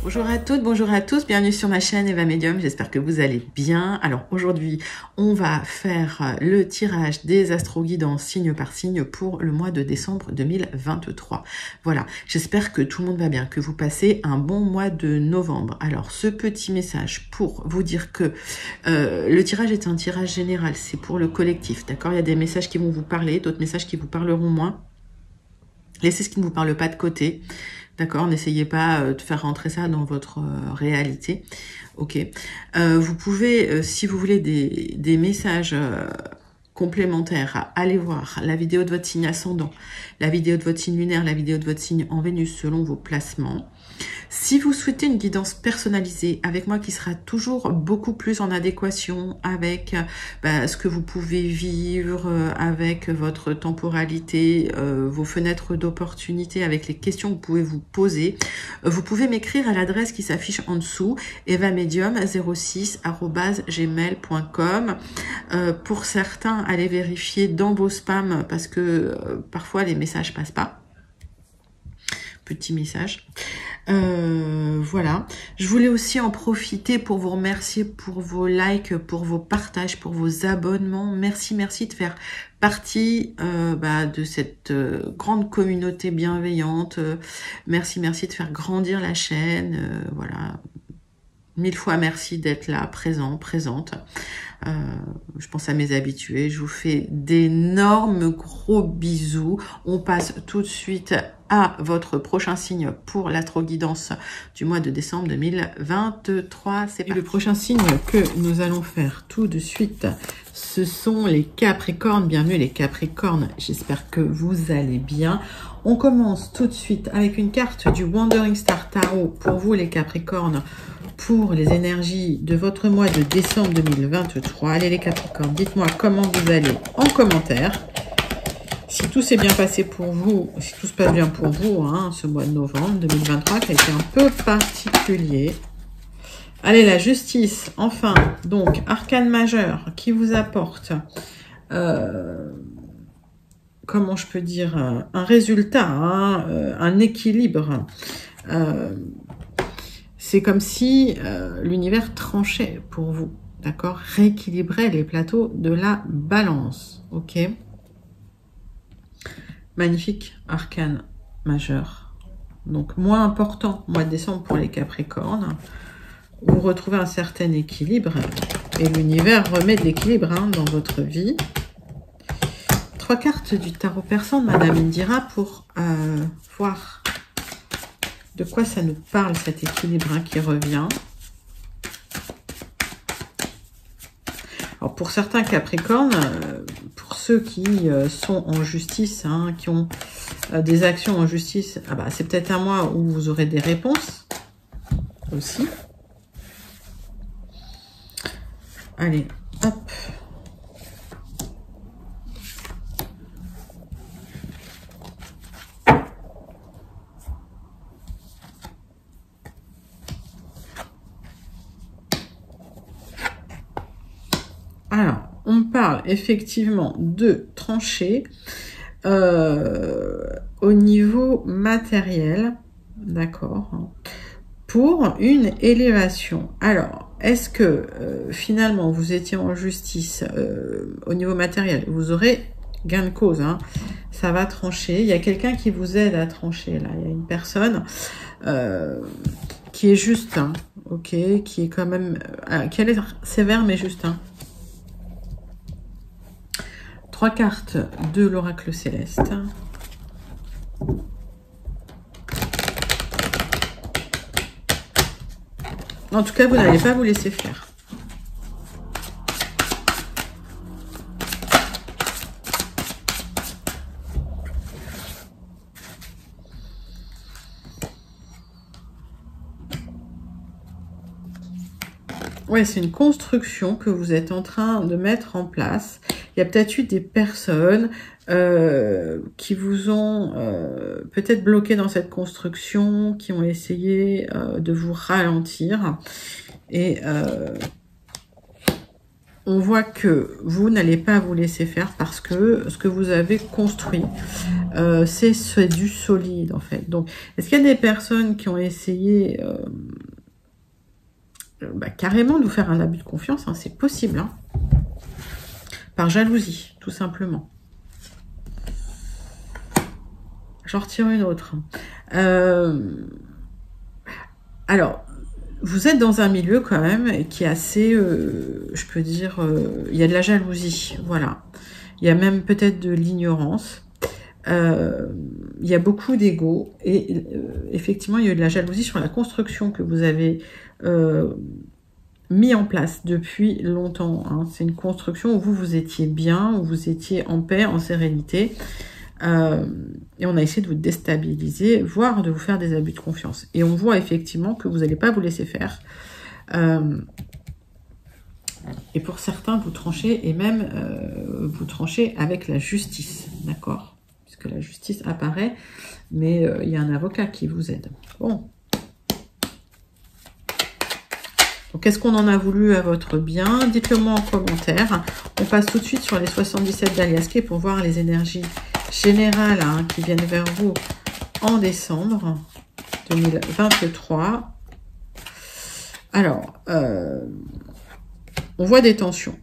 Bonjour à toutes, bonjour à tous, bienvenue sur ma chaîne Eva Medium, j'espère que vous allez bien. Alors aujourd'hui, on va faire le tirage des astro-guidances signe par signe pour le mois de décembre 2023. Voilà, j'espère que tout le monde va bien, que vous passez un bon mois de novembre. Alors ce petit message pour vous dire que le tirage est un tirage général, c'est pour le collectif, d'accord? Il y a des messages qui vont vous parler, d'autres messages qui vous parleront moins. Laissez ce qui ne vous parle pas de côté. D'accord, n'essayez pas de faire rentrer ça dans votre réalité. Ok. Vous pouvez, si vous voulez des messages complémentaires, aller voir la vidéo de votre signe ascendant, la vidéo de votre signe lunaire, la vidéo de votre signe en Vénus selon vos placements. Si vous souhaitez une guidance personnalisée avec moi qui sera toujours beaucoup plus en adéquation avec ce que vous pouvez vivre, avec votre temporalité, vos fenêtres d'opportunité, avec les questions que vous pouvez vous poser, vous pouvez m'écrire à l'adresse qui s'affiche en dessous, evamedium06@gmail.com. Pour certains, allez vérifier dans vos spams parce que parfois les messages passent pas. Petit message. Voilà. Je voulais aussi en profiter pour vous remercier pour vos likes, pour vos partages, pour vos abonnements. Merci, merci de faire partie de cette grande communauté bienveillante. Merci, merci de faire grandir la chaîne. Voilà. 1000 fois merci d'être là, présent, présente. Je pense à mes habitués. Je vous fais d'énormes gros bisous. On passe tout de suite à votre prochain signe pour l'astro-guidance du mois de décembre 2023. C'est parti. Le prochain signe que nous allons faire tout de suite, ce sont les Capricornes. Bienvenue les Capricornes. J'espère que vous allez bien. On commence tout de suite avec une carte du Wandering Star Tarot pour vous les Capricornes, pour les énergies de votre mois de décembre 2023. Allez les Capricornes, dites-moi comment vous allez en commentaire. Si tout s'est bien passé pour vous, si tout se passe bien pour vous, hein, ce mois de novembre 2023 qui a été un peu particulier. Allez, la justice, enfin, donc, arcane majeur qui vous apporte, comment je peux dire, un résultat, hein, un équilibre. C'est comme si l'univers tranchait pour vous, d'accord? Rééquilibrait les plateaux de la balance, ok? Magnifique arcane majeur. Donc, moins important, mois de décembre pour les Capricornes. Vous retrouvez un certain équilibre et l'univers remet de l'équilibre dans votre vie. 3 cartes du tarot persan de Madame Indira pour voir de quoi ça nous parle, cet équilibre qui revient. Alors pour certains Capricornes, pour ceux qui sont en justice, qui ont des actions en justice, c'est peut-être un mois où vous aurez des réponses aussi. Allez, hop. Alors, on parle effectivement de trancher au niveau matériel, d'accord, pour une élévation. Alors, est-ce que finalement vous étiez en justice au niveau matériel? Vous aurez gain de cause, ça va trancher. Il y a quelqu'un qui vous aide à trancher, là. Il y a une personne qui est juste, ok, qui est quand même, qui a l'air sévère mais juste, 3 cartes de l'oracle céleste. En tout cas, vous n'allez pas vous laisser faire. Ouais, c'est une construction que vous êtes en train de mettre en place. Il y a peut-être eu des personnes qui vous ont peut-être bloqué dans cette construction, qui ont essayé de vous ralentir. Et on voit que vous n'allez pas vous laisser faire parce que ce que vous avez construit, c'est du solide en fait. Donc, est-ce qu'il y a des personnes qui ont essayé carrément de vous faire un abus de confiance, hein, c'est possible, hein, par jalousie, tout simplement. J'en retire une autre. Alors, vous êtes dans un milieu quand même qui est assez, je peux dire, il y a de la jalousie, voilà. Il y a même peut-être de l'ignorance. Il y a beaucoup d'ego et effectivement, il y a eu de la jalousie sur la construction que vous avez mis en place depuis longtemps. Hein. C'est une construction où vous étiez bien, où vous étiez en paix, en sérénité. Et on a essayé de vous déstabiliser, voire de vous faire des abus de confiance. Et on voit effectivement que vous n'allez pas vous laisser faire. Et pour certains, vous tranchez, et même vous tranchez avec la justice, d'accord? Puisque la justice apparaît, mais il y a un avocat qui vous aide. Bon. Donc, est-ce qu'on en a voulu à votre bien? Dites-le moi en commentaire. On passe tout de suite sur les 77 d'Aliasqué pour voir les énergies générales hein, qui viennent vers vous en décembre 2023. Alors, on voit des tensions.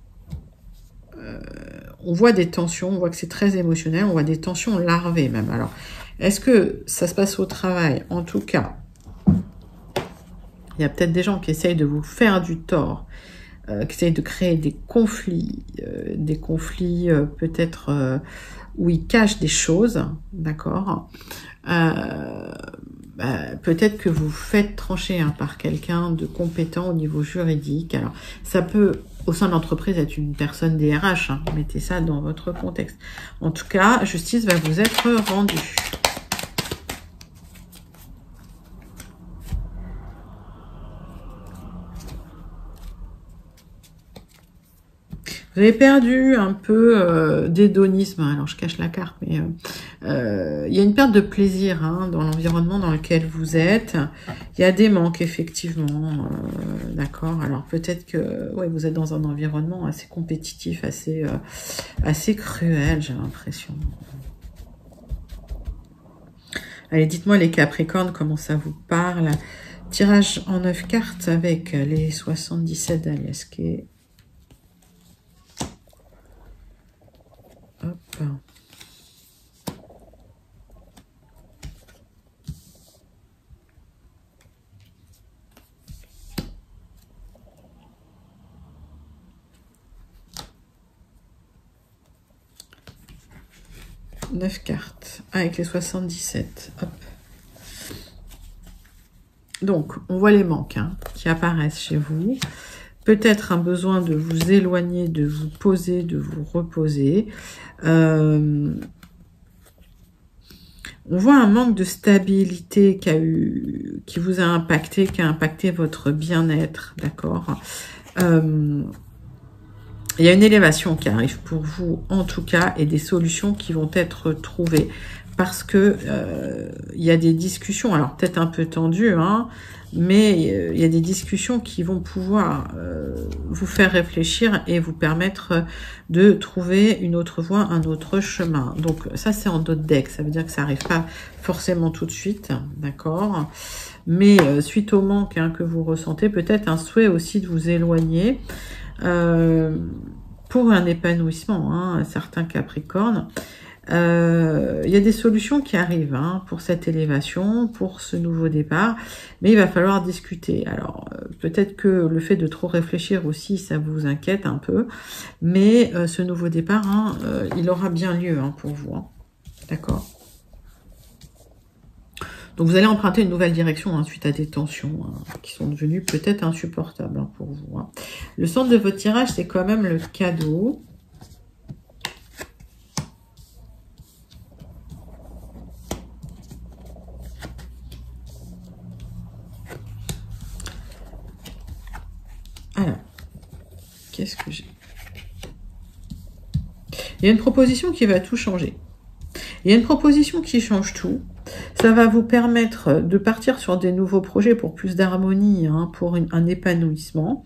On voit des tensions, on voit que c'est très émotionnel, on voit des tensions larvées même. Alors, est-ce que ça se passe au travail? En tout cas, il y a peut-être des gens qui essayent de vous faire du tort, qui essayent de créer des conflits peut-être où ils cachent des choses, d'accord? Peut-être que vous faites trancher hein, par quelqu'un de compétent au niveau juridique. Alors, ça peut, au sein de l'entreprise, être une personne DRH. Hein, mettez ça dans votre contexte. En tout cas, justice va vous être rendue. Vous avez perdu un peu d'hédonisme. Alors, je cache la carte, mais il y a une perte de plaisir hein, dans l'environnement dans lequel vous êtes. Il y a des manques, effectivement. D'accord. Alors, peut-être que ouais, vous êtes dans un environnement assez compétitif, assez cruel, j'ai l'impression. Allez, dites-moi les Capricornes, comment ça vous parle. Tirage en 9 cartes avec les 77 d'Aliasqué. Hop. Neuf cartes avec les 77. Hop. Donc, on voit les manques hein, qui apparaissent chez vous. Peut-être un besoin de vous éloigner, de vous poser, de vous reposer. On voit un manque de stabilité qui vous a impacté, qui a impacté votre bien-être, d'accord. Il y a une élévation qui arrive pour vous, en tout cas, et des solutions qui vont être trouvées. Parce que il y a des discussions, alors peut-être un peu tendues, hein, mais il y a des discussions qui vont pouvoir vous faire réfléchir et vous permettre de trouver une autre voie, un autre chemin. Donc ça, c'est en d'autres decks, ça veut dire que ça n'arrive pas forcément tout de suite, d'accord? Mais suite au manque hein, que vous ressentez, peut-être un souhait aussi de vous éloigner pour un épanouissement, hein, certains Capricornes. Il y a des solutions qui arrivent hein, pour cette élévation, pour ce nouveau départ, mais il va falloir discuter. Alors, peut-être que le fait de trop réfléchir aussi, ça vous inquiète un peu, mais ce nouveau départ, hein, il aura bien lieu hein, pour vous. Hein. D'accord? Donc, vous allez emprunter une nouvelle direction hein, suite à des tensions hein, qui sont devenues peut-être insupportables hein, pour vous. Hein. Le centre de votre tirage, c'est quand même le cadeau. Alors, qu'est-ce que j'ai? Il y a une proposition qui va tout changer. Il y a une proposition qui change tout. Ça va vous permettre de partir sur des nouveaux projets pour plus d'harmonie, hein, pour un épanouissement.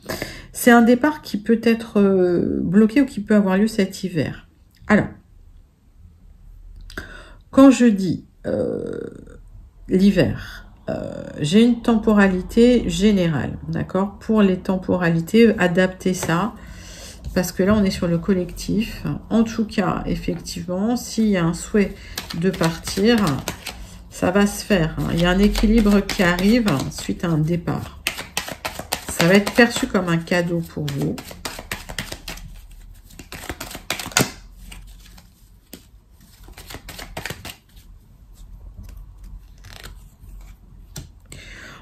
C'est un départ qui peut être bloqué ou qui peut avoir lieu cet hiver. Alors, quand je dis l'hiver, j'ai une temporalité générale, d'accord? Pour les temporalités, adaptez ça, parce que là, on est sur le collectif. En tout cas, effectivement, s'il y a un souhait de partir, ça va se faire. Hein. Il y a un équilibre qui arrive suite à un départ. Ça va être perçu comme un cadeau pour vous.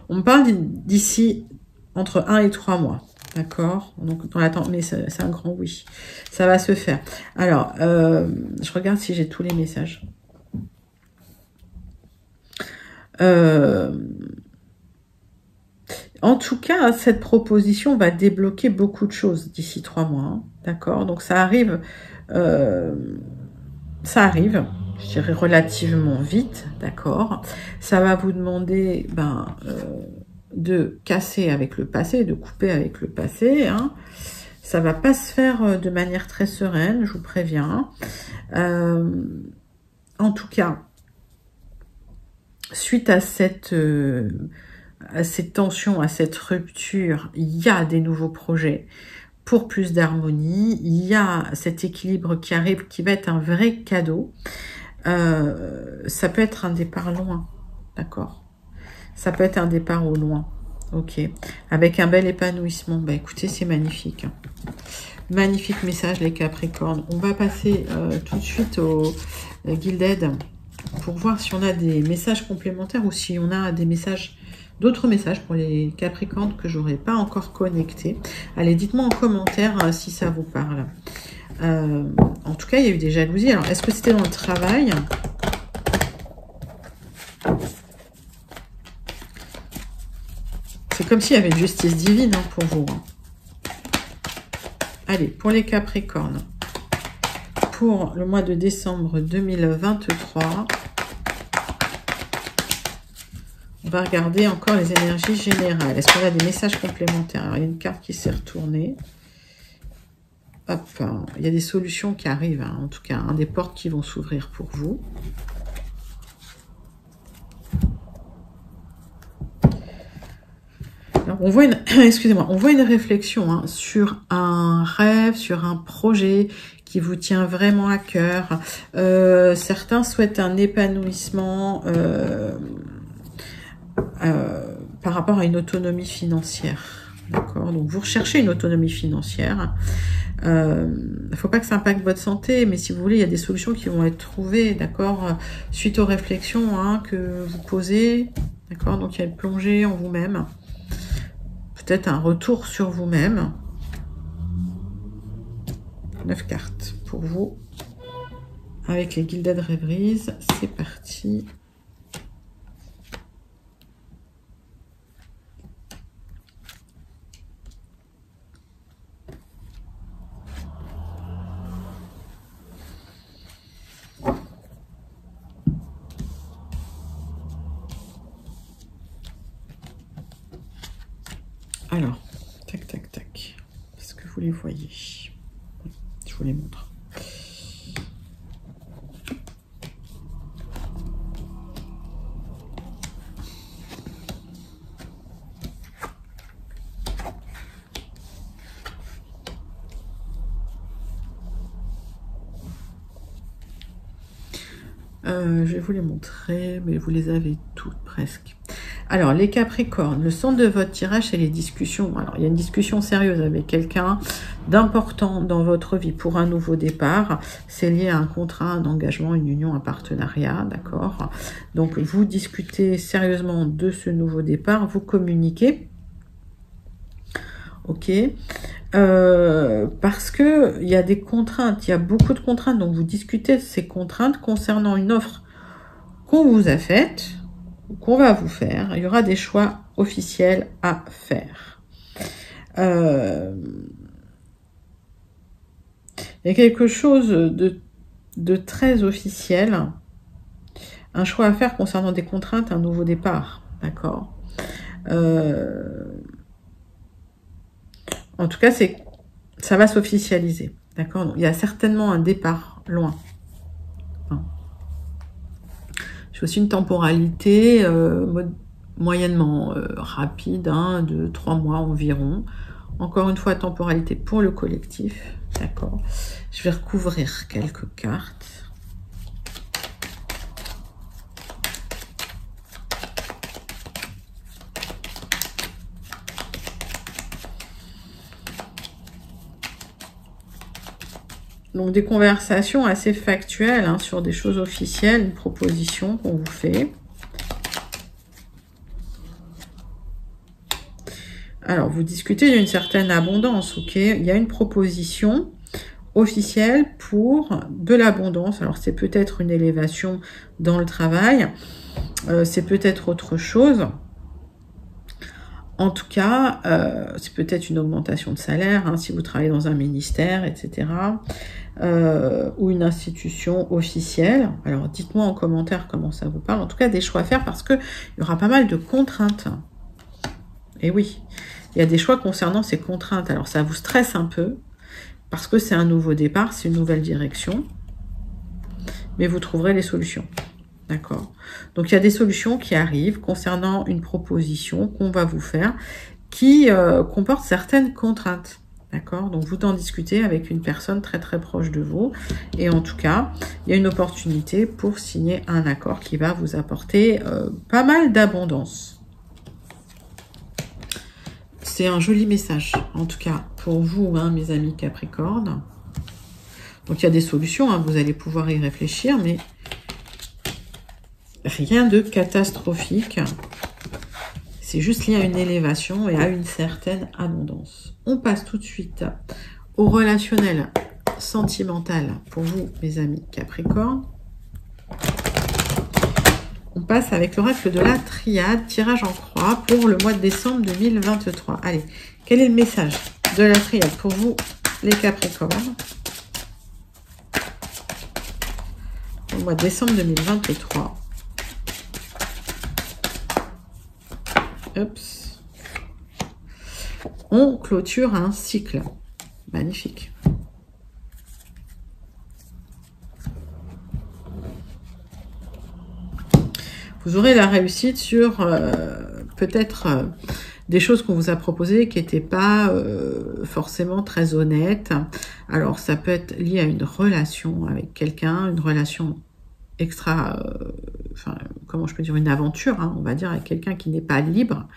On me parle d'ici entre 1 et 3 mois. D'accord? Donc, dans l'attente, mais c'est un grand oui. Ça va se faire. Alors, je regarde si j'ai tous les messages. En tout cas, cette proposition va débloquer beaucoup de choses d'ici 3 mois. Hein, d'accord? Donc, ça arrive, je dirais relativement vite. D'accord? Ça va vous demander de casser avec le passé, de couper avec le passé. Hein. Ça va pas se faire de manière très sereine, je vous préviens. En tout cas, suite à cette tensions, à cette rupture, il y a des nouveaux projets pour plus d'harmonie. Il y a cet équilibre qui arrive, qui va être un vrai cadeau. Ça peut être un départ loin, d'accord? Ça peut être un départ au loin, ok? Avec un bel épanouissement. Bah écoutez, c'est magnifique. Magnifique message, les Capricornes. On va passer tout de suite au Gilded pour voir si on a des messages complémentaires ou si on a des messages, d'autres messages pour les Capricornes que j'aurais pas encore connectés. Allez, dites-moi en commentaire si ça vous parle. En tout cas, il y a eu des jalousies. Alors, est-ce que c'était dans le travail ? C'est comme s'il y avait une justice divine hein, pour vous. Hein. Allez, pour les Capricornes, pour le mois de décembre 2023, on va regarder encore les énergies générales. Est-ce qu'on a des messages complémentaires? Alors, il y a une carte qui s'est retournée. Hop, il y a des solutions qui arrivent, hein, en tout cas, hein, des portes qui vont s'ouvrir pour vous. Alors, on voit une, excusez-moi, on voit une réflexion hein, sur un rêve, sur un projet qui vous tient vraiment à cœur. Certains souhaitent un épanouissement par rapport à une autonomie financière. D'accord? Donc, vous recherchez une autonomie financière. Il ne faut pas que ça impacte votre santé, mais si vous voulez, il y a des solutions qui vont être trouvées, d'accord, suite aux réflexions hein, que vous posez. D'accord? Donc, il y a une plongée en vous-même. Peut-être un retour sur vous-même. 9 cartes pour vous. Avec les Gilded Rêveries, c'est parti. Alors, tac, tac, tac. Est-ce que vous les voyez? Je vous les montre. Je vais vous les montrer, mais vous les avez toutes presque. Alors, les Capricornes, le centre de votre tirage, c'est les discussions. Alors, il y a une discussion sérieuse avec quelqu'un d'important dans votre vie pour un nouveau départ. C'est lié à un contrat, un engagement, une union, un partenariat, d'accord? Donc, vous discutez sérieusement de ce nouveau départ, vous communiquez. Ok, parce que il y a des contraintes, il y a beaucoup de contraintes, donc vous discutez de ces contraintes concernant une offre qu'on vous a faite, ou qu'on va vous faire. Il y aura des choix officiels à faire. Il y a quelque chose de très officiel, un choix à faire concernant des contraintes, un nouveau départ. D'accord. En tout cas, ça va s'officialiser. D'accord. Il y a certainement un départ loin. J'ai aussi une temporalité moyennement rapide, hein, de 3 mois environ. Encore une fois, temporalité pour le collectif. D'accord. Je vais recouvrir quelques cartes. Donc des conversations assez factuelles, hein, sur des choses officielles, une proposition qu'on vous fait. Alors, vous discutez d'une certaine abondance, ok? Il y a une proposition officielle pour de l'abondance. Alors, c'est peut-être une élévation dans le travail, c'est peut-être autre chose. En tout cas, c'est peut-être une augmentation de salaire, hein, si vous travaillez dans un ministère, etc. Ou une institution officielle. Alors, dites-moi en commentaire comment ça vous parle. En tout cas, des choix à faire parce qu'il y aura pas mal de contraintes. Et oui, il y a des choix concernant ces contraintes. Alors, ça vous stresse un peu parce que c'est un nouveau départ, c'est une nouvelle direction. Mais vous trouverez les solutions. D'accord. Donc, il y a des solutions qui arrivent concernant une proposition qu'on va vous faire qui comporte certaines contraintes. D'accord. Donc, vous en discutez avec une personne très très proche de vous. Et en tout cas, il y a une opportunité pour signer un accord qui va vous apporter pas mal d'abondance. C'est un joli message, en tout cas, pour vous, hein, mes amis Capricorne. Donc, il y a des solutions, hein, vous allez pouvoir y réfléchir, mais rien de catastrophique. C'est juste lié à une élévation et à une certaine abondance. On passe tout de suite au relationnel sentimental pour vous, mes amis Capricorne. On passe avec l'oracle de la triade, tirage en croix pour le mois de décembre 2023. Allez, quel est le message de la triade pour vous, les Capricornes, au mois de décembre 2023? Oups. On clôture un cycle. Magnifique. Vous aurez la réussite sur peut-être des choses qu'on vous a proposées qui n'étaient pas forcément très honnêtes. Alors, ça peut être lié à une relation avec quelqu'un, une relation extra... enfin, comment je peux dire, une aventure, hein, on va dire, avec quelqu'un qui n'est pas libre.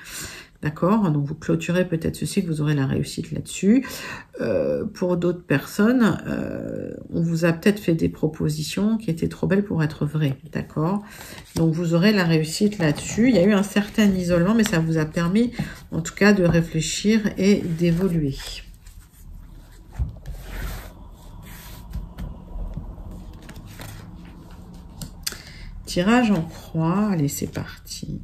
D'accord? Donc, vous clôturez peut-être ceci, que vous aurez la réussite là-dessus. Pour d'autres personnes, on vous a peut-être fait des propositions qui étaient trop belles pour être vraies. D'accord? Donc, vous aurez la réussite là-dessus. Il y a eu un certain isolement, mais ça vous a permis, en tout cas, de réfléchir et d'évoluer. Tirage en croix. Allez, c'est parti.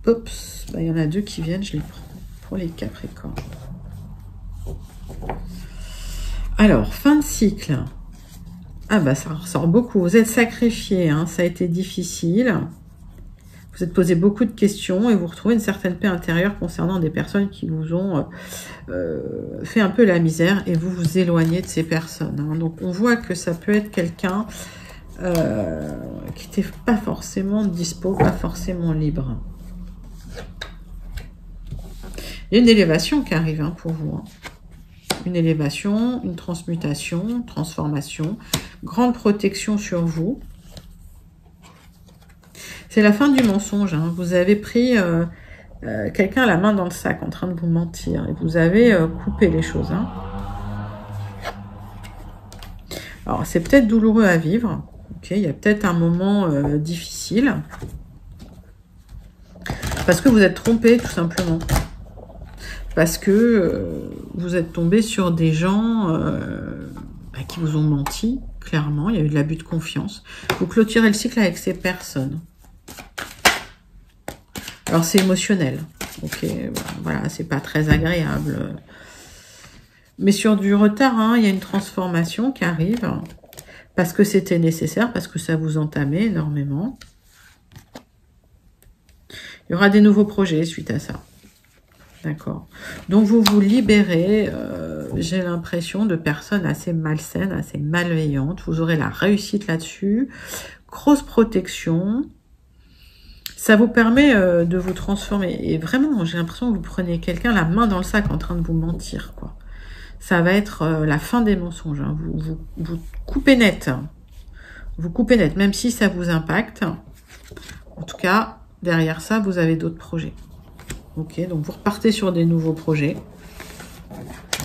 Oups, bah, il y en a deux qui viennent, je les prends pour les Capricornes. Alors, fin de cycle. Ah bah ça ressort beaucoup. Vous êtes sacrifié, hein, ça a été difficile. Vous êtes posé beaucoup de questions et vous retrouvez une certaine paix intérieure concernant des personnes qui vous ont fait un peu la misère et vous vous éloignez de ces personnes. Hein. Donc, on voit que ça peut être quelqu'un qui n'était pas forcément dispo, pas forcément libre. Il y a une élévation qui arrive, hein, pour vous. Hein. Une élévation, une transmutation, transformation, grande protection sur vous. C'est la fin du mensonge. Hein. Vous avez pris quelqu'un la main dans le sac en train de vous mentir et vous avez coupé les choses. Hein. Alors, c'est peut-être douloureux à vivre. Okay, il y a peut-être un moment difficile. Parce que vous êtes trompé, tout simplement. Parce que vous êtes tombé sur des gens qui vous ont menti, clairement. Il y a eu de l'abus de confiance. Vous clôturez le cycle avec ces personnes. Alors, c'est émotionnel. Ok, voilà, c'est pas très agréable. Mais sur du retard, hein, il y a une transformation qui arrive. Parce que c'était nécessaire, parce que ça vous entamait énormément. Il y aura des nouveaux projets suite à ça. D'accord. Donc, vous vous libérez, j'ai l'impression, de personnes assez malsaines, assez malveillantes. Vous aurez la réussite là-dessus. Grosse protection. Ça vous permet de vous transformer. Et vraiment, j'ai l'impression que vous prenez quelqu'un la main dans le sac en train de vous mentir, quoi. Ça va être la fin des mensonges. Hein. Vous coupez net. Vous coupez net, même si ça vous impacte. En tout cas, derrière ça, vous avez d'autres projets. Ok, donc vous repartez sur des nouveaux projets.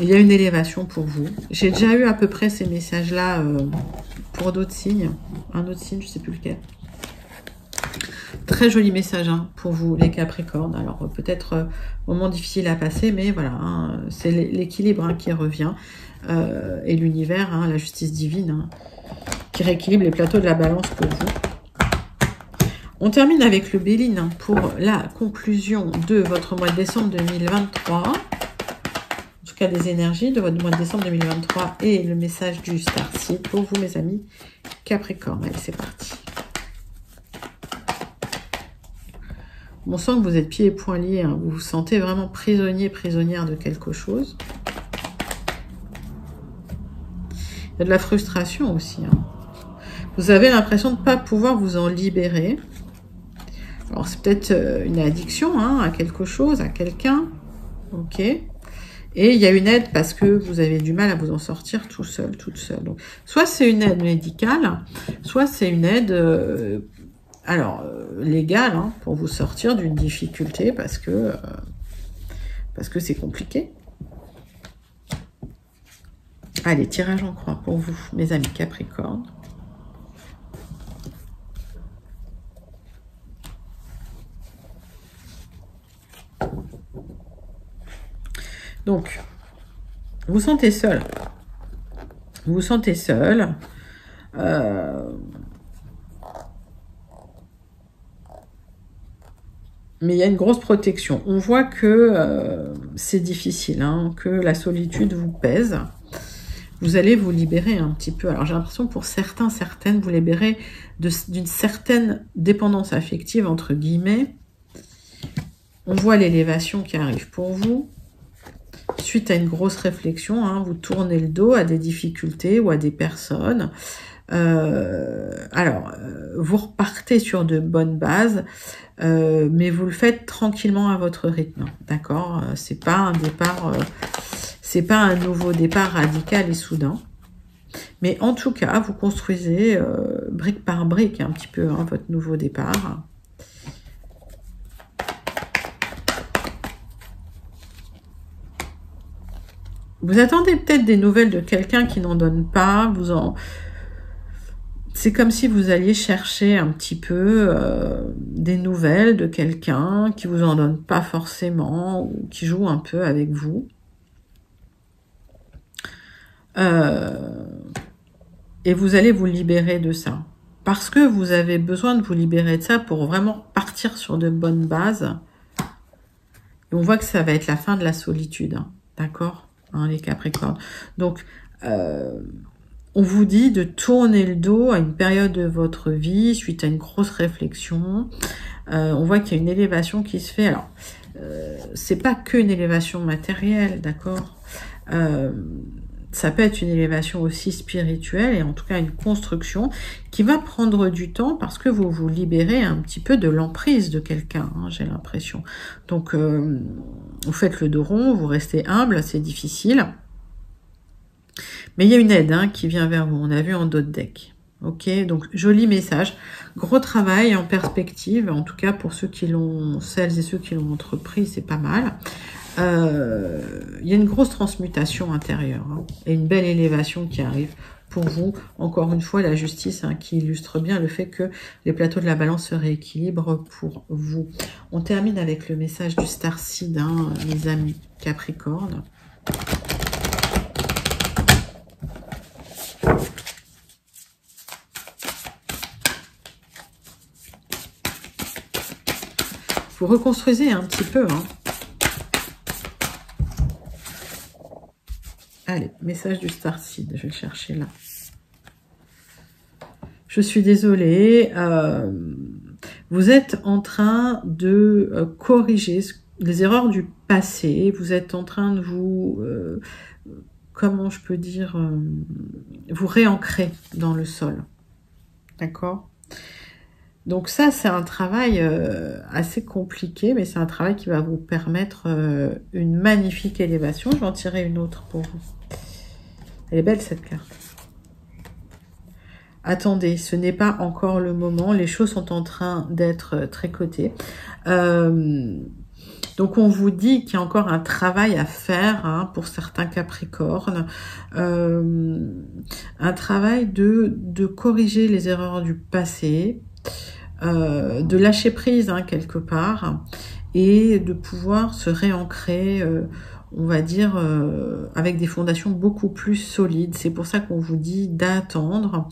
Il y a une élévation pour vous. J'ai déjà eu à peu près ces messages-là pour d'autres signes. Un autre signe, je ne sais plus lequel. Très joli message hein, pour vous, les Capricornes. Alors, peut-être moment difficile à passer, mais voilà, hein, c'est l'équilibre hein, qui revient. Et l'univers, hein, la justice divine, hein, qui rééquilibre les plateaux de la balance pour vous. On termine avec le Béline hein, pour la conclusion de votre mois de décembre 2023. En tout cas, des énergies de votre mois de décembre 2023 et le message du Starseed pour vous, mes amis Capricorne. Allez, c'est parti. On sent que vous êtes pieds et poings liés. Hein. Vous vous sentez vraiment prisonnier, prisonnière de quelque chose. Il y a de la frustration aussi. Hein. Vous avez l'impression de ne pas pouvoir vous en libérer. Alors, c'est peut-être une addiction hein, à quelque chose, à quelqu'un. Ok. Et il y a une aide parce que vous avez du mal à vous en sortir tout seul, toute seule. Donc, soit c'est une aide médicale, soit c'est une aide légale hein, pour vous sortir d'une difficulté parce que c'est compliqué. Allez, tirage en croix pour vous, mes amis Capricorne. Donc, vous vous sentez seul. Vous vous sentez seul. Mais il y a une grosse protection. On voit que c'est difficile, hein, que la solitude vous pèse. Vous allez vous libérer un petit peu. Alors, j'ai l'impression pour certains, certaines, vous libérez d'une certaine dépendance affective, entre guillemets. On voit l'élévation qui arrive pour vous. Suite à une grosse réflexion, hein, vous tournez le dos à des difficultés ou à des personnes. Vous repartez sur de bonnes bases, mais vous le faites tranquillement à votre rythme, d'accord? C'est pas un départ, c'est pas un nouveau départ radical et soudain. Mais en tout cas, vous construisez brique par brique un petit peu hein, votre nouveau départ. Vous attendez peut-être des nouvelles de quelqu'un qui n'en donne pas. C'est comme si vous alliez chercher un petit peu des nouvelles de quelqu'un qui vous en donne pas forcément ou qui joue un peu avec vous. Et vous allez vous libérer de ça. Parce que vous avez besoin de vous libérer de ça pour vraiment partir sur de bonnes bases. Et on voit que ça va être la fin de la solitude. Hein, d'accord ? Hein, les Capricornes. Donc, on vous dit de tourner le dos à une période de votre vie suite à une grosse réflexion. On voit qu'il y a une élévation qui se fait. Alors, c'est pas qu'une élévation matérielle, d'accord. Ça peut être une élévation aussi spirituelle et en tout cas une construction qui va prendre du temps parce que vous vous libérez un petit peu de l'emprise de quelqu'un, hein, j'ai l'impression. Donc, vous faites le dos rond, vous restez humble, c'est difficile. Mais il y a une aide hein, qui vient vers vous, on a vu en dos de deck. Ok, donc joli message. Gros travail en perspective, en tout cas pour ceux qui l'ont, celles et ceux qui l'ont entrepris, c'est pas mal. Il y a une grosse transmutation intérieure hein, et une belle élévation qui arrive pour vous. Encore une fois, la justice hein, qui illustre bien le fait que les plateaux de la balance se rééquilibrent pour vous. On termine avec le message du Starseed, hein, les amis Capricorne. Vous reconstruisez un petit peu, hein. Allez, message du Starseed, je vais le chercher là. Je suis désolée, vous êtes en train de corriger les erreurs du passé, vous êtes en train de vous, comment je peux dire, vous réancrer dans le sol, d'accord? Donc ça, c'est un travail assez compliqué, mais c'est un travail qui va vous permettre une magnifique élévation. Je vais en tirer une autre pour vous. Elle est belle cette carte. Attendez, ce n'est pas encore le moment. Les choses sont en train d'être tricotées. Donc, on vous dit qu'il y a encore un travail à faire hein, pour certains Capricornes. Un travail de corriger les erreurs du passé, de lâcher prise hein, quelque part et de pouvoir se réancrer on va dire, avec des fondations beaucoup plus solides. C'est pour ça qu'on vous dit d'attendre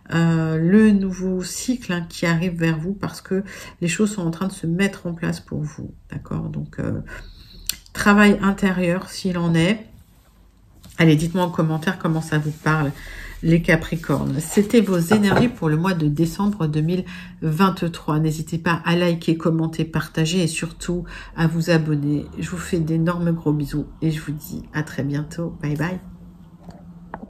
le nouveau cycle hein, qui arrive vers vous parce que les choses sont en train de se mettre en place pour vous. D'accord? Donc, travail intérieur s'il en est. Allez, dites-moi en commentaire comment ça vous parle, les Capricornes. C'était vos énergies pour le mois de décembre 2023. N'hésitez pas à liker, commenter, partager et surtout à vous abonner. Je vous fais d'énormes gros bisous et je vous dis à très bientôt. Bye bye.